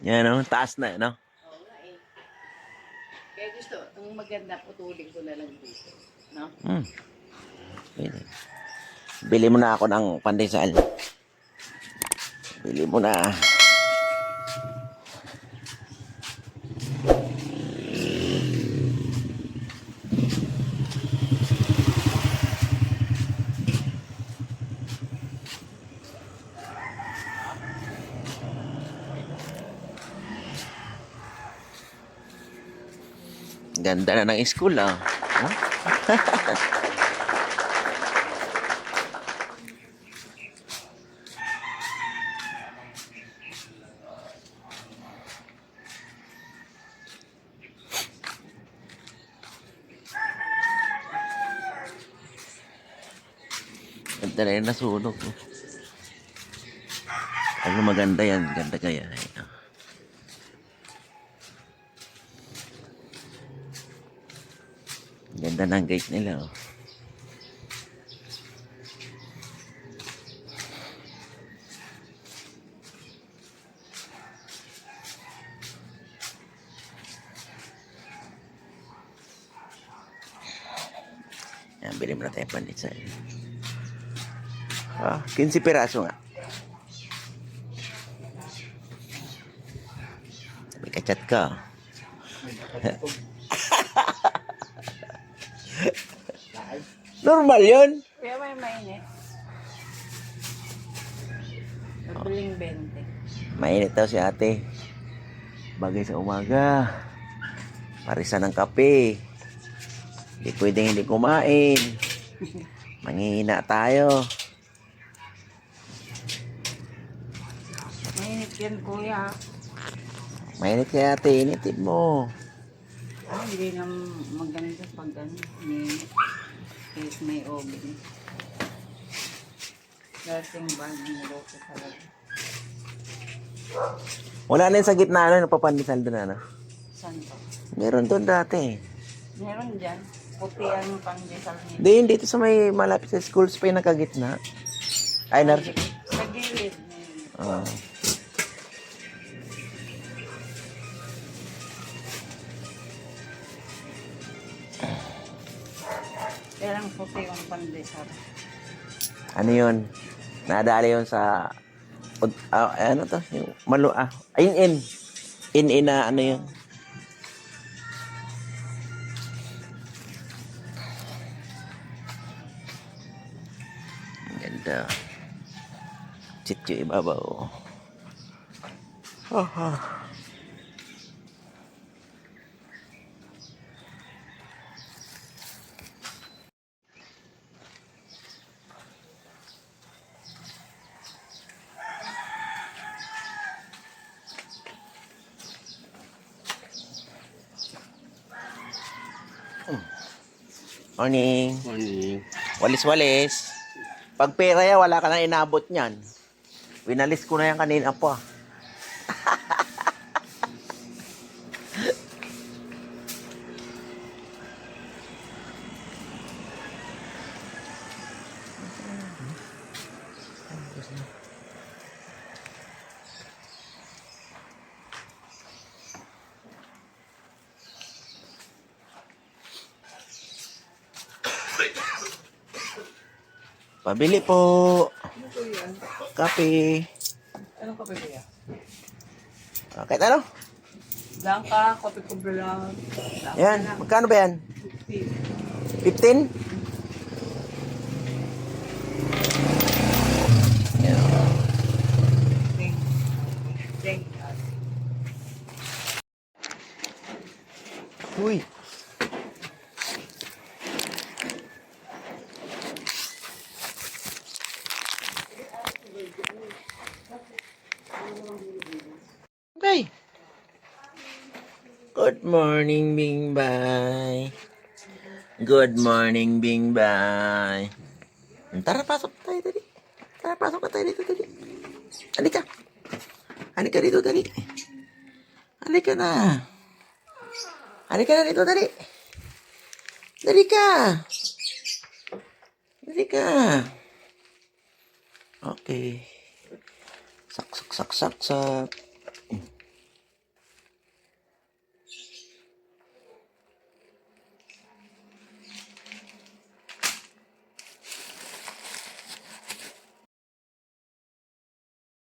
Yan, no? Taas na, no? Oo nga eh. Kaya gusto, itong maganda, putulin ko na lang dito. No? Hmm. Pwede. Bili mo na ako ng pandesal. Bili mo na. Ganda na ng school, ah. Huh? Ganda na yung nasunog. Oh. Ano maganda yan? Ganda kaya. Ayun. Ganda ng gate nila. Oh. Yan, bili mo na tayo pandesal. Ah, 15 piraso nga. May kachat ka. Normal yun. Kaya may mainit. Nabiling 20. Mainit daw si ate. Bagay sa umaga. Parisan ng kape. Hindi pwedeng hindi kumain. Manghihina tayo. Mainit yan, kuya. Mainit kaya ate. Initib mo. Ay, hindi na maganda pag ano, mainit. Kahit may oven. Dating ba, niloko talaga. Wala na yun sa gitna. Ano, napapandesal doon ano. Saan to? Meron doon dati. Meron dyan. Puti ang pandesal nito. Hindi, dito sa may malapit sa schools pa yung nakagitna. Ay, Sa gilid. Ah. Kaya lang puti ang pandesal. Ano yun? Nadali yun sa... ano to? Yung in. In na ano yun? Ang ganda. Sityo ibabaw. Morning. Morning. Walis-walis. Pag pera yan, wala ka nang inabot niyan. Winalis ko na yan kanina pa. Pabili po. Ano po yan? Kape. Anong kape ba yan? Kahit ano? Blanca, kape ko blanc. Yan. Magkano ba yan? 50. 15? Yan. Thank you. Uy. Okay. Good morning, Bing Bay. Good morning, Bing Bay. Tara, pasok tayo dali. Tara, pasok na tayo dito dali. Halika. Halika dito dali. Halika na. Halika na dito dali. Dali ka. Dali ka. Okay. Sak, sak, sak, sak, sak.